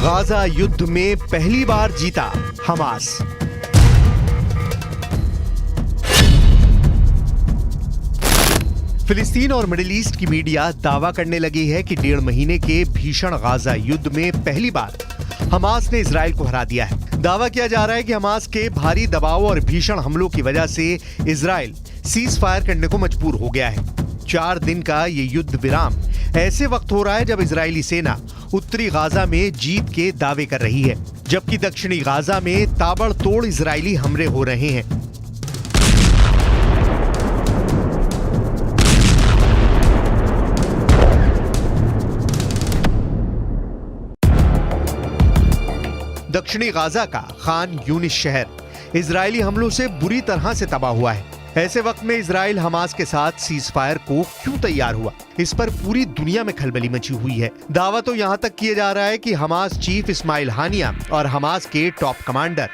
Gaza युद्ध में पहली बार जीता हमास। फिलिस्तीन और मिडिल ईस्ट की मीडिया दावा करने लगी है कि 1.5 महीने के भीषण गाजा युद्ध में पहली बार हमास ने इजराइल को हरा दिया है। दावा किया जा रहा है कि हमास के भारी दबाव और भीषण हमलों की वजह से इजराइल सीज फायर करने को मजबूर हो गया है। 4 दिन का ये युद्ध विराम ऐसे वक्त हो रहा है जब इजरायली सेना उत्तरी गाजा में जीत के दावे कर रही है, जबकि दक्षिणी गाजा में ताबड़तोड़ इजरायली हमले हो रहे हैं। दक्षिणी गाजा का खान यूनिस शहर इजरायली हमलों से बुरी तरह से तबाह हुआ है। ऐसे वक्त में इजराइल हमास के साथ सीज फायर को क्यों तैयार हुआ, इस पर पूरी दुनिया में खलबली मची हुई है। दावा तो यहां तक किया जा रहा है कि हमास चीफ इस्माइल हानिया और हमास के टॉप कमांडर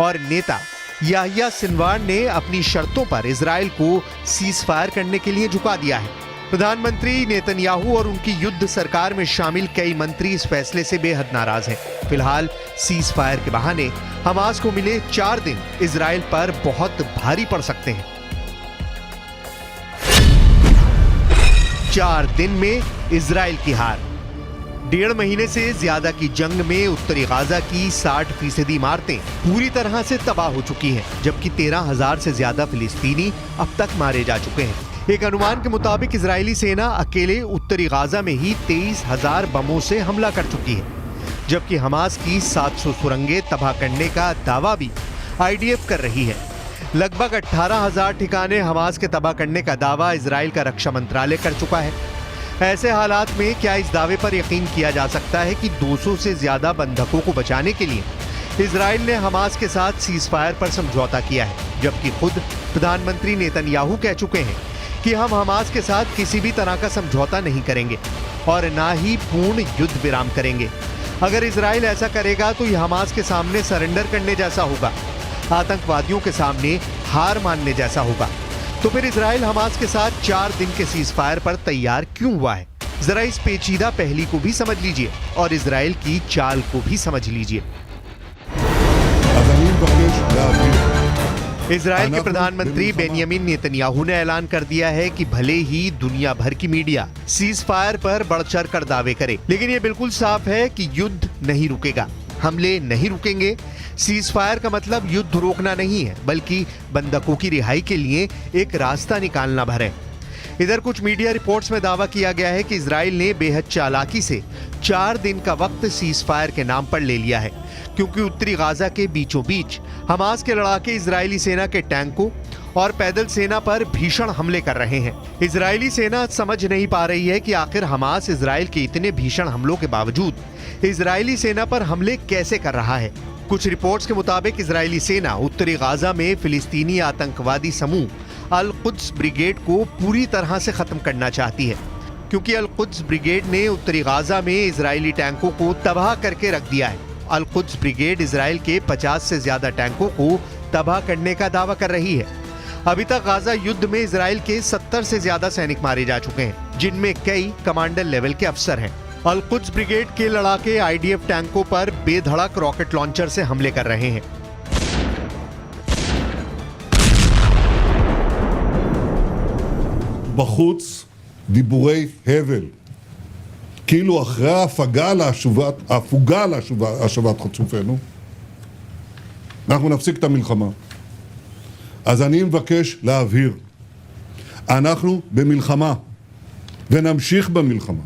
और नेता याहिया सिनवार ने अपनी शर्तों पर इजराइल को सीज फायर करने के लिए झुका दिया है। प्रधानमंत्री नेतन्याहू और उनकी युद्ध सरकार में शामिल कई मंत्री इस फैसले से बेहद नाराज हैं। फिलहाल सीज फायर के बहाने हमास को मिले 4 दिन इजराइल पर बहुत भारी पड़ सकते हैं। 4 दिन में इजराइल की हार। 1.5 महीने से ज्यादा की जंग में उत्तरी गाजा की 60% इमारतें पूरी तरह से तबाह हो चुकी हैं, जबकि 13,000 से ज्यादा फिलिस्तीनी अब तक मारे जा चुके हैं। एक अनुमान के मुताबिक इजरायली सेना अकेले उत्तरी गाजा में ही 23,000 बमों से हमला कर चुकी है, जबकि हमास की 700 सुरंगें तबाह करने का दावा भी आईडीएफ कर रही है। लगभग 18,000 ठिकाने हमास के तबाह करने का दावा इजराइल का रक्षा मंत्रालय कर चुका है। ऐसे हालात में क्या इस दावे पर यकीन किया जा सकता है कि 200 से ज्यादा बंधकों को बचाने के लिए इजराइल ने हमास के साथ सीज फायर पर समझौता किया है, जबकि खुद प्रधानमंत्री नेतन्याहू कह चुके हैं कि हम हमास के साथ किसी भी तरह का समझौता नहीं करेंगे और ना ही पूर्ण युद्ध विराम करेंगे। अगर इजराइल ऐसा करेगा तो यह हमास के सामने सरेंडर करने जैसा होगा, आतंकवादियों के सामने हार मानने जैसा होगा। तो फिर इजराइल हमास के साथ 4 दिन के सीज फायर पर तैयार क्यों हुआ है? जरा इस पेचीदा पहली को भी समझ लीजिए और इजराइल की चाल को भी समझ लीजिए। इजराइल के प्रधानमंत्री बेंयामिन नेतन्याहू ने ऐलान कर दिया है कि भले ही दुनिया भर की मीडिया सीज फायर पर बढ़-चढ़ कर दावे करे, लेकिन यह बिल्कुल साफ है कि युद्ध नहीं रुकेगा, हमले नहीं रुकेंगे। सीज फायर का मतलब युद्ध रोकना नहीं है, बल्कि बंधकों की रिहाई के लिए एक रास्ता निकालना भर है। इधर कुछ मीडिया रिपोर्ट्स में दावा किया गया है कि इजराइल ने बेहद चालाकी से 4 दिन का वक्त सीज फायर के नाम पर ले लिया है, क्योंकि उत्तरी गाजा के बीचों बीच हमास के लड़ाके इजरायली सेना के टैंकों और पैदल सेना पर भीषण हमले कर रहे हैं। इजरायली सेना समझ नहीं पा रही है कि आखिर हमास इजराइल के इतने भीषण हमलों के बावजूद इजरायली सेना पर हमले कैसे कर रहा है। कुछ रिपोर्ट्स के मुताबिक इजरायली सेना उत्तरी गाजा में फिलिस्तीनी आतंकवादी समूह अल कुद्स ब्रिगेड को पूरी तरह से खत्म करना चाहती है, क्योंकि अल कुद्स ब्रिगेड ने उत्तरी गाजा में इजरायली टैंकों को तबाह करके रख दिया है। अल कुद्स ब्रिगेड इजराइल के 50 से ज्यादा टैंकों को तबाह करने का दावा कर रही है। अभी तक गाजा युद्ध में इजराइल के 70 से ज्यादा सैनिक मारे जा चुके हैं, जिनमें कई कमांडर लेवल के अफसर हैं। अल कुद्स ब्रिगेड के लड़ाके आईडीएफ टैंकों पर बेधड़क रॉकेट लॉन्चर से हमले कर रहे हैं। בחוץ דיבורי הבל, כאילו אחרי ההפוגה להשבת חטופינו, אנחנו נפסיק את המלחמה. אז אני מבקש להבהיר, אנחנו במלחמה, ונמשיך במלחמה.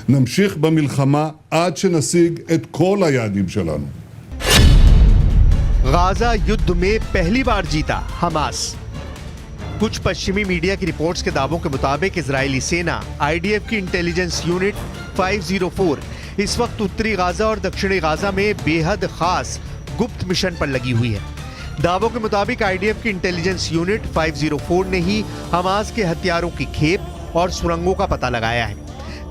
נמשיך במלחמה עד שנשיג את כל היעדים שלנו. गाजा युद्ध में पहली बार जीता हमास। कुछ पश्चिमी मीडिया की रिपोर्ट्स के दावों के मुताबिक इजरायली सेना आईडीएफ की इंटेलिजेंस यूनिट 504 इस वक्त उत्तरी गाजा और दक्षिणी गाजा में बेहद खास गुप्त मिशन पर लगी हुई है। दावों के मुताबिक आईडीएफ की इंटेलिजेंस यूनिट 504 ने ही हमास के हथियारों की खेप और सुरंगों का पता लगाया है।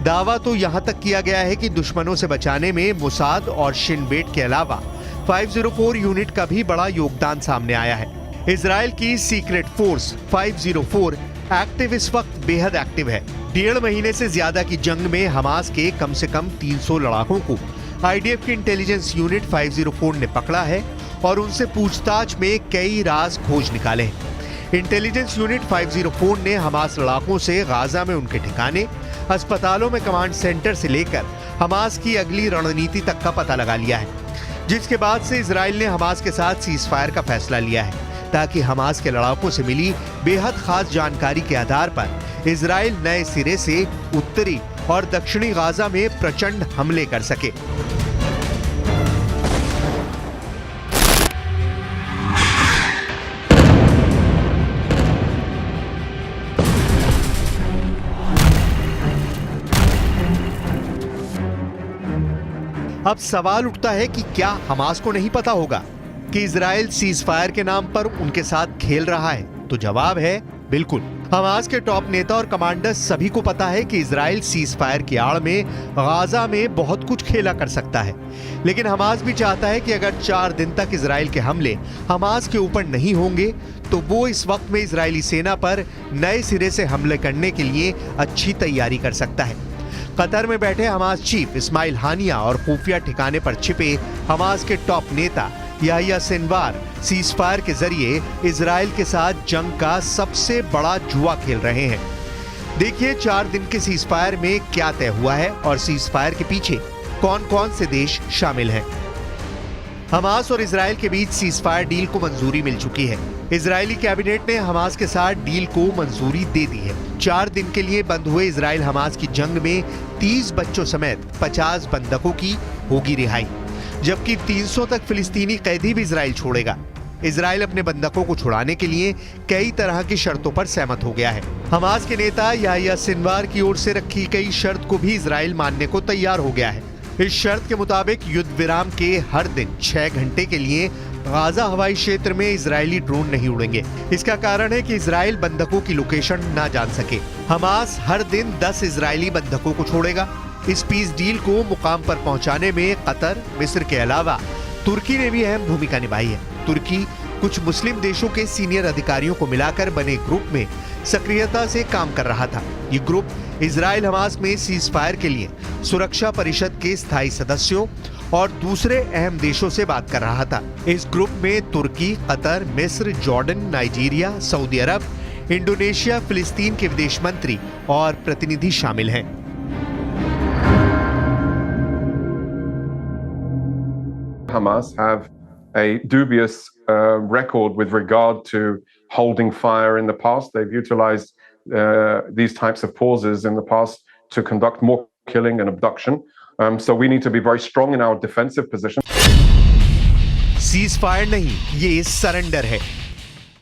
दावा तो यहां तक किया गया है कि दुश्मनों से बचाने में मोसाद और शिन बेट के अलावा 504 यूनिट का भी बड़ा योगदान सामने आया है। इजराइल की सीक्रेट फोर्स 504 एक्टिव इस वक्त बेहद एक्टिव है। 1.5 महीने से ज्यादा की जंग में हमास के कम से कम 300 लड़ाकों को आईडीएफ की इंटेलिजेंस यूनिट 504 ने पकड़ा है और उनसे पूछताछ में कई राज खोज निकाले हैं। इंटेलिजेंस यूनिट 504 ने हमास लड़ाकों से गाजा में उनके ठिकाने, अस्पतालों में कमांड सेंटर से लेकर हमास की अगली रणनीति तक का पता लगा लिया है, जिसके बाद से इजराइल ने हमास के साथ सीजफायर का फैसला लिया है ताकि हमास के लड़ाकों से मिली बेहद खास जानकारी के आधार पर इजराइल नए सिरे से उत्तरी और दक्षिणी गाजा में प्रचंड हमले कर सके। अब सवाल उठता है कि क्या हमास को नहीं पता होगा कि इजराइल सीजफायर के नाम पर उनके साथ खेल रहा है? तो जवाब है बिल्कुल। हमास के टॉप नेता और कमांडर्स सभी को पता है कि इजराइल सीजफायर की आड़ में गाजा में बहुत कुछ खेला कर सकता है, लेकिन हमास भी चाहता है कि अगर 4 दिन तक इजराइल के हमले हमास के ऊपर नहीं होंगे तो वो इस वक्त में इजरायली सेना पर नए सिरे से हमले करने के लिए अच्छी तैयारी कर सकता है। कतर में बैठे हमास चीफ इस्माइल हानिया और खुफिया ठिकाने पर छिपे हमास के टॉप नेता याहिया सिनवार सीजफायर के जरिए इजराइल के साथ जंग का सबसे बड़ा जुआ खेल रहे हैं। देखिए 4 दिन के सीजफायर में क्या तय हुआ है और सीजफायर के पीछे कौन कौन से देश शामिल हैं। हमास और इजराइल के बीच सीजफायर डील को मंजूरी मिल चुकी है। इजरायली कैबिनेट ने हमास के साथ डील को मंजूरी दे दी है। 4 दिन के लिए बंद हुए इजराइल हमास की जंग में 30 बच्चों समेत 50 बंधकों की होगी रिहाई, जबकि 300 तक फिलिस्तीनी कैदी भी इजराइल छोड़ेगा। इजराइल अपने बंधकों को छुड़ाने के लिए कई तरह की शर्तों पर सहमत हो गया है। हमास के नेता याहिया सिनवार की ओर से रखी गई शर्त को भी इजराइल मानने को तैयार हो गया है। इस शर्त के मुताबिक युद्ध विराम के हर दिन 6 घंटे के लिए गाजा हवाई क्षेत्र में इजरायली ड्रोन नहीं उड़ेंगे। इसका कारण है कि इजराइल बंधकों की लोकेशन ना जान सके। हमास हर दिन 10 इजरायली बंधकों को छोड़ेगा। इस पीस डील को मुकाम पर पहुंचाने में कतर, मिस्र के अलावा तुर्की ने भी अहम भूमिका निभाई है। तुर्की कुछ मुस्लिम देशों के सीनियर अधिकारियों को मिलाकर बने ग्रुप में सक्रियता से काम कर रहा था। ये ग्रुप इजराइल हमास में सीजफायर के लिए सुरक्षा परिषद के स्थायी सदस्यों और दूसरे अहम देशों से बात कर रहा था। इस ग्रुप में तुर्की, कतर, मिस्र, जॉर्डन, नाइजीरिया, सऊदी अरब, इंडोनेशिया, फिलिस्तीन के विदेश मंत्री और प्रतिनिधि शामिल हैं। Hamas have a dubious record with regard to holding fire in the past. They've utilized these types of pauses in the past to conduct more killing and abduction. So we need to be very strong in our defensive position. Ceasefire नहीं, ये surrender है।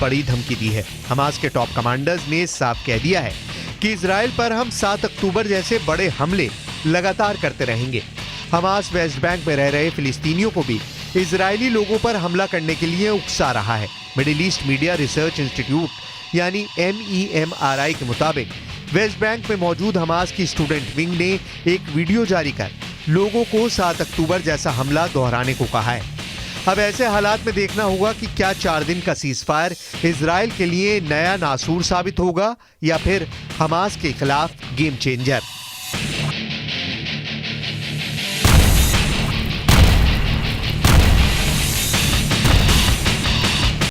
बड़ी धमकी दी है। Hamas के top commanders ने साफ कह दिया है कि इजराइल पर हम 7 अक्टूबर जैसे बड़े हमले लगातार करते रहेंगे। हमास वेस्ट बैंक में रह रहे फिलिस्तीनियों को भी इजरायली लोगों पर हमला करने के लिए उकसा रहा है। Middle east media research institute यानी MEMRI के मुताबिक वेस्ट बैंक में मौजूद हमास की स्टूडेंट विंग ने एक वीडियो जारी कर लोगों को 7 अक्टूबर जैसा हमला दोहराने को कहा है। अब ऐसे हालात में देखना होगा कि क्या 4 दिन का सीजफायर इजराइल के लिए नया नासूर साबित होगा या फिर हमास के खिलाफ गेम चेंजर।